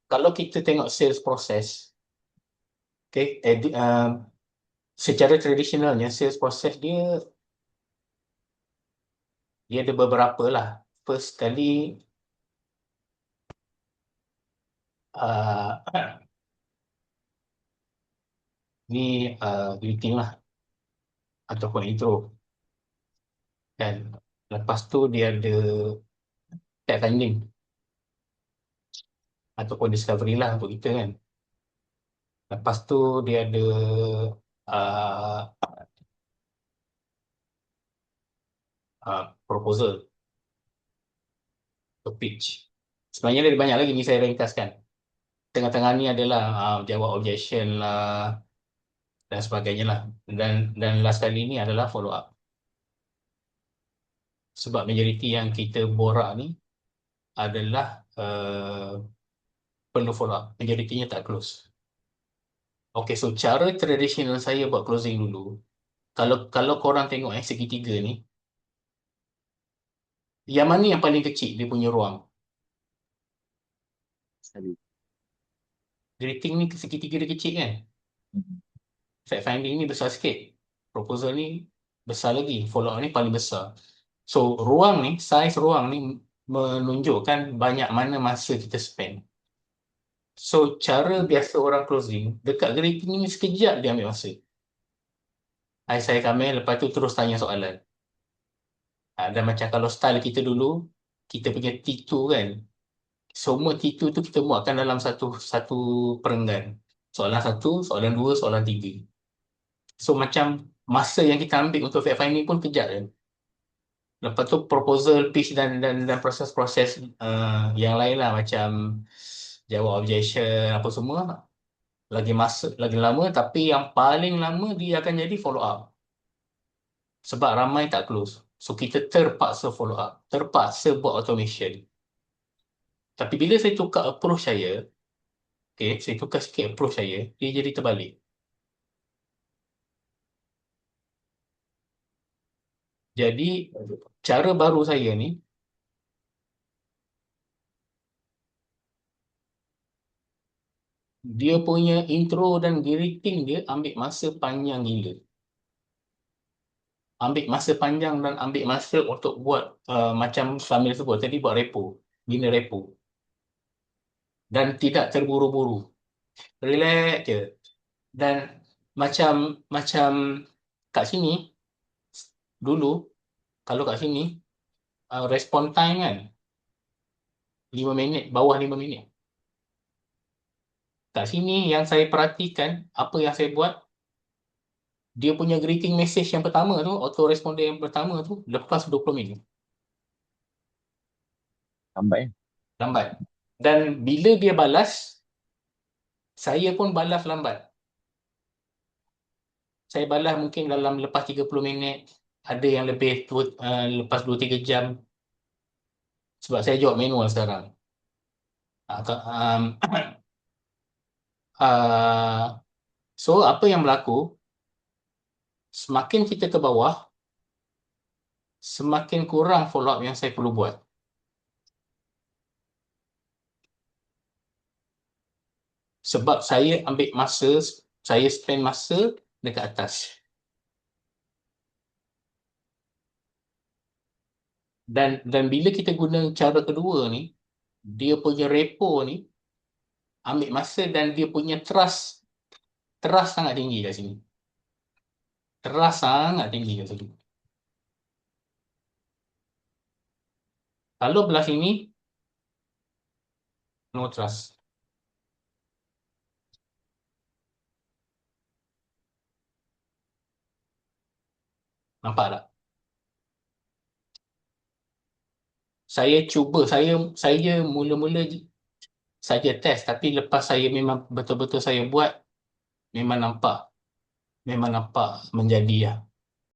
kalau kita tengok sales process, okay, secara tradisionalnya sales process dia ada beberapa lah. First kali uh, ni greeting lah ataupun intro, dan lepas tu dia ada fact finding ataupun discovery lah untuk kita kan. Lepas tu dia ada uh, proposal atau pitch. Sebenarnya ada banyak lagi ni, saya ringkaskan. Tengah-tengah ni adalah jawab objection lah dan sebagainya lah. Dan last kali ni adalah follow up. Sebab majoriti yang kita borak ni adalah perlu follow up. Majoritinya tak close. Okay, so cara tradisional saya buat closing dulu. Kalau korang tengok segitiga ni, yang mana yang paling kecil dia punya ruang? Greeting ni segitiga dia kecil kan? Fact finding ni besar sikit. Proposal ni besar lagi. Follow up ni paling besar. So, ruang ni, size ruang ni menunjukkan banyak mana masa kita spend. So, cara biasa orang closing, dekat greeting ni sekejap dia ambil masa. Saya komen, lepas tu terus tanya soalan. Dan macam kalau style kita dulu, kita punya T2 kan. Semua T2 tu kita muatkan dalam satu perenggan. Soalan 1, soalan 2, soalan 3. So macam masa yang kita ambil untuk fact finding pun kejap kan. Lepas tu proposal, pitch dan proses-proses yang lain lah, macam jawab objection apa semua. Lagi lama, tapi yang paling lama dia akan jadi follow up. Sebab ramai tak close. So kita terpaksa follow up, terpaksa buat automation. Tapi bila saya tukar approach saya, okay, saya tukar sikit approach saya, dia jadi terbalik. Jadi cara baru saya ni, dia punya intro dan greeting dia ambil masa panjang gila. Ambil masa panjang dan ambil masa untuk buat macam Samir sebut tadi, buat repo, bina repo. Dan tidak terburu-buru. Relax je. Dan macam macam kat sini, dulu, kalau kat sini, respon time kan, 5 minit, bawah 5 minit. Kat sini yang saya perhatikan, apa yang saya buat, dia punya greeting message yang pertama tu, auto responder yang pertama tu, lepas 20 minit. Lambat ya? Lambat. Dan bila dia balas, saya pun balas lambat. Saya balas mungkin dalam lepas 30 minit, ada yang lebih lepas 2-3 jam. Sebab saya jawab manual sekarang. So, apa yang berlaku, semakin kita ke bawah, semakin kurang follow up yang saya perlu buat. Sebab saya ambil masa, saya spend masa dekat atas. Dan bila kita guna cara kedua ni, dia punya repo ni ambil masa dan dia punya trust sangat tinggi kat sini. Trust sangat tinggi kat sini. Kalau belah sini, no trust. Nampak tak? Saya mula-mula saja test, tapi lepas saya memang betul-betul saya buat, memang nampak menjadi lah.